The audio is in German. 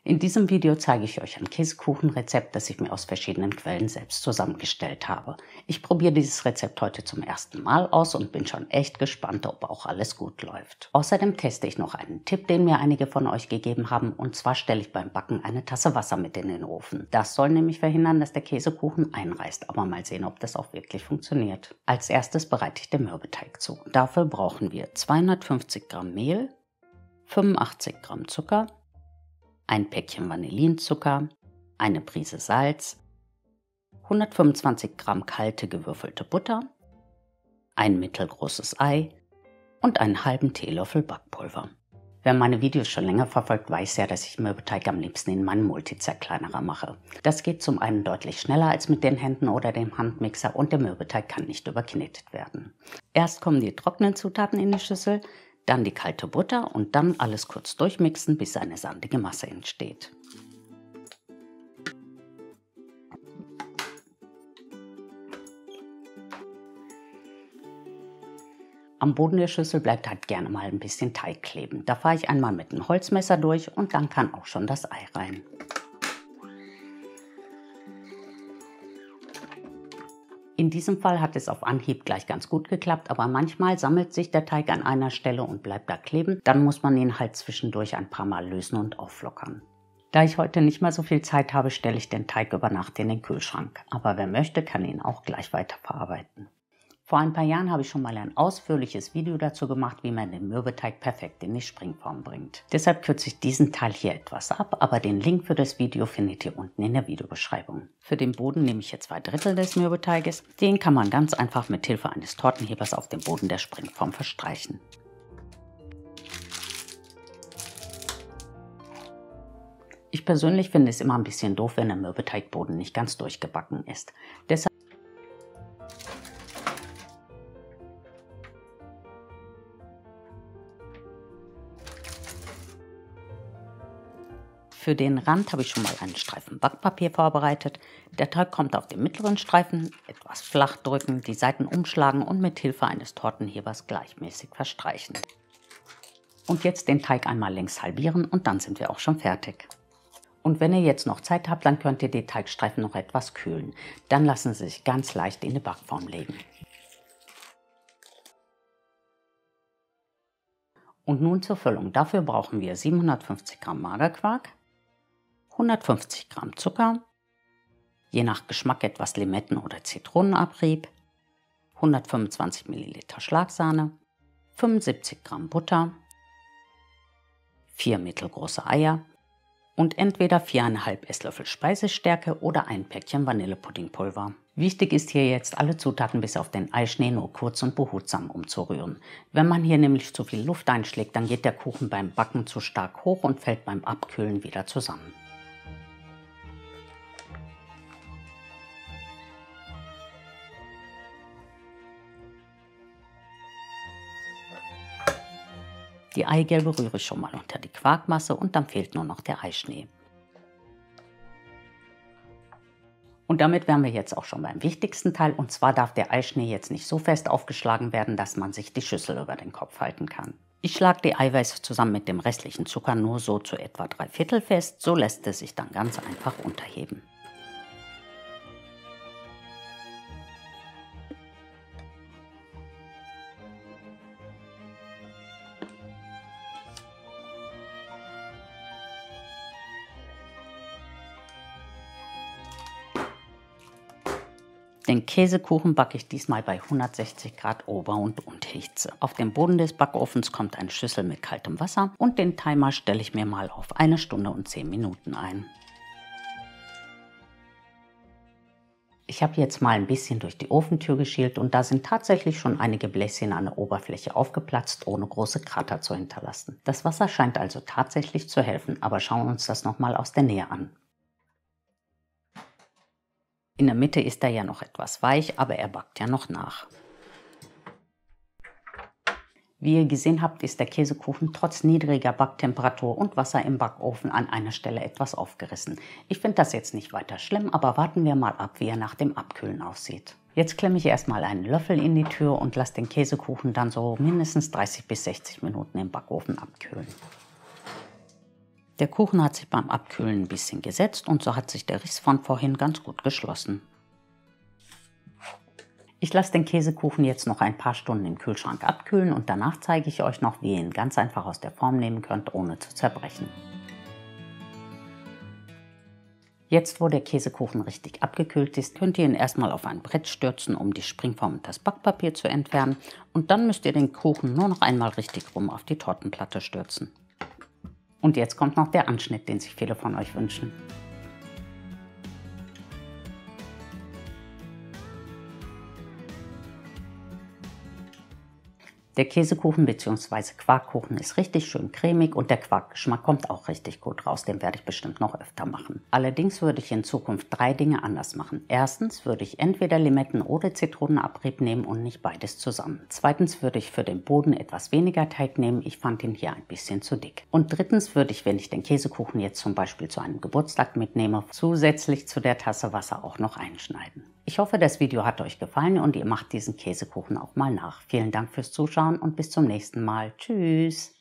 In diesem Video zeige ich euch ein Käsekuchenrezept, das ich mir aus verschiedenen Quellen selbst zusammengestellt habe. Ich probiere dieses Rezept heute zum ersten Mal aus und bin schon echt gespannt, ob auch alles gut läuft. Außerdem teste ich noch einen Tipp, den mir einige von euch gegeben haben, und zwar stelle ich beim Backen eine Tasse Wasser mit in den Ofen. Das soll nämlich verhindern, dass der Käsekuchen einreißt, aber mal sehen, ob das auch wirklich funktioniert. Als erstes bereite ich den Mürbeteig zu. Dafür brauchen wir 250 Gramm Mehl, 85 Gramm Zucker, ein Päckchen Vanillinzucker, eine Prise Salz, 125 Gramm kalte gewürfelte Butter, ein mittelgroßes Ei und einen halben Teelöffel Backpulver. Wer meine Videos schon länger verfolgt, weiß ja, dass ich Mürbeteig am liebsten in meinen Multizerkleinerer mache. Das geht zum einen deutlich schneller als mit den Händen oder dem Handmixer und der Mürbeteig kann nicht überknetet werden. Erst kommen die trockenen Zutaten in die Schüssel, dann die kalte Butter und dann alles kurz durchmixen, bis eine sandige Masse entsteht. Am Boden der Schüssel bleibt halt gerne mal ein bisschen Teig kleben. Da fahre ich einmal mit einem Holzmesser durch und dann kann auch schon das Ei rein. In diesem Fall hat es auf Anhieb gleich ganz gut geklappt, aber manchmal sammelt sich der Teig an einer Stelle und bleibt da kleben. Dann muss man ihn halt zwischendurch ein paar Mal lösen und auflockern. Da ich heute nicht mehr so viel Zeit habe, stelle ich den Teig über Nacht in den Kühlschrank. Aber wer möchte, kann ihn auch gleich weiterverarbeiten. Vor ein paar Jahren habe ich schon mal ein ausführliches Video dazu gemacht, wie man den Mürbeteig perfekt in die Springform bringt. Deshalb kürze ich diesen Teil hier etwas ab, aber den Link für das Video findet ihr unten in der Videobeschreibung. Für den Boden nehme ich jetzt 2/3 des Mürbeteiges. Den kann man ganz einfach mit Hilfe eines Tortenhebers auf dem Boden der Springform verstreichen. Ich persönlich finde es immer ein bisschen doof, wenn der Mürbeteigboden nicht ganz durchgebacken ist. Deshalb Für den Rand habe ich schon mal einen Streifen Backpapier vorbereitet. Der Teig kommt auf den mittleren Streifen, etwas flach drücken, die Seiten umschlagen und mit Hilfe eines Tortenhebers gleichmäßig verstreichen. Und jetzt den Teig einmal längs halbieren und dann sind wir auch schon fertig. Und wenn ihr jetzt noch Zeit habt, dann könnt ihr die Teigstreifen noch etwas kühlen. Dann lassen sie sich ganz leicht in die Backform legen. Und nun zur Füllung. Dafür brauchen wir 750 Gramm Magerquark, 150 Gramm Zucker, je nach Geschmack etwas Limetten- oder Zitronenabrieb, 125 Milliliter Schlagsahne, 75 Gramm Butter, 4 mittelgroße Eier und entweder 4,5 Esslöffel Speisestärke oder ein Päckchen Vanillepuddingpulver. Wichtig ist hier jetzt, alle Zutaten bis auf den Eischnee nur kurz und behutsam umzurühren. Wenn man hier nämlich zu viel Luft einschlägt, dann geht der Kuchen beim Backen zu stark hoch und fällt beim Abkühlen wieder zusammen. Die Eigelbe rühre ich schon mal unter die Quarkmasse und dann fehlt nur noch der Eischnee. Und damit wären wir jetzt auch schon beim wichtigsten Teil, und zwar darf der Eischnee jetzt nicht so fest aufgeschlagen werden, dass man sich die Schüssel über den Kopf halten kann. Ich schlage die Eiweiße zusammen mit dem restlichen Zucker nur so zu etwa 3/4 fest, so lässt es sich dann ganz einfach unterheben. Den Käsekuchen backe ich diesmal bei 160 Grad Ober- und Unterhitze. Auf dem Boden des Backofens kommt eine Schüssel mit kaltem Wasser und den Timer stelle ich mir mal auf 1 Stunde und 10 Minuten ein. Ich habe jetzt mal ein bisschen durch die Ofentür geschielt und da sind tatsächlich schon einige Bläschen an der Oberfläche aufgeplatzt, ohne große Krater zu hinterlassen. Das Wasser scheint also tatsächlich zu helfen, aber schauen wir uns das nochmal aus der Nähe an. In der Mitte ist er ja noch etwas weich, aber er backt ja noch nach. Wie ihr gesehen habt, ist der Käsekuchen trotz niedriger Backtemperatur und Wasser im Backofen an einer Stelle etwas aufgerissen. Ich finde das jetzt nicht weiter schlimm, aber warten wir mal ab, wie er nach dem Abkühlen aussieht. Jetzt klemme ich erstmal einen Löffel in die Tür und lasse den Käsekuchen dann so mindestens 30 bis 60 Minuten im Backofen abkühlen. Der Kuchen hat sich beim Abkühlen ein bisschen gesetzt und so hat sich der Riss von vorhin ganz gut geschlossen. Ich lasse den Käsekuchen jetzt noch ein paar Stunden im Kühlschrank abkühlen und danach zeige ich euch noch, wie ihr ihn ganz einfach aus der Form nehmen könnt, ohne zu zerbrechen. Jetzt, wo der Käsekuchen richtig abgekühlt ist, könnt ihr ihn erstmal auf ein Brett stürzen, um die Springform und das Backpapier zu entfernen. Und dann müsst ihr den Kuchen nur noch einmal richtig rum auf die Tortenplatte stürzen. Und jetzt kommt noch der Anschnitt, den sich viele von euch wünschen. Der Käsekuchen bzw. Quarkkuchen ist richtig schön cremig und der Quarkgeschmack kommt auch richtig gut raus. Den werde ich bestimmt noch öfter machen. Allerdings würde ich in Zukunft 3 Dinge anders machen. Erstens würde ich entweder Limetten- oder Zitronenabrieb nehmen und nicht beides zusammen. Zweitens würde ich für den Boden etwas weniger Teig nehmen. Ich fand ihn hier ein bisschen zu dick. Und drittens würde ich, wenn ich den Käsekuchen jetzt zum Beispiel zu einem Geburtstag mitnehme, zusätzlich zu der Tasse Wasser auch noch einschneiden. Ich hoffe, das Video hat euch gefallen und ihr macht diesen Käsekuchen auch mal nach. Vielen Dank fürs Zuschauen und bis zum nächsten Mal. Tschüss!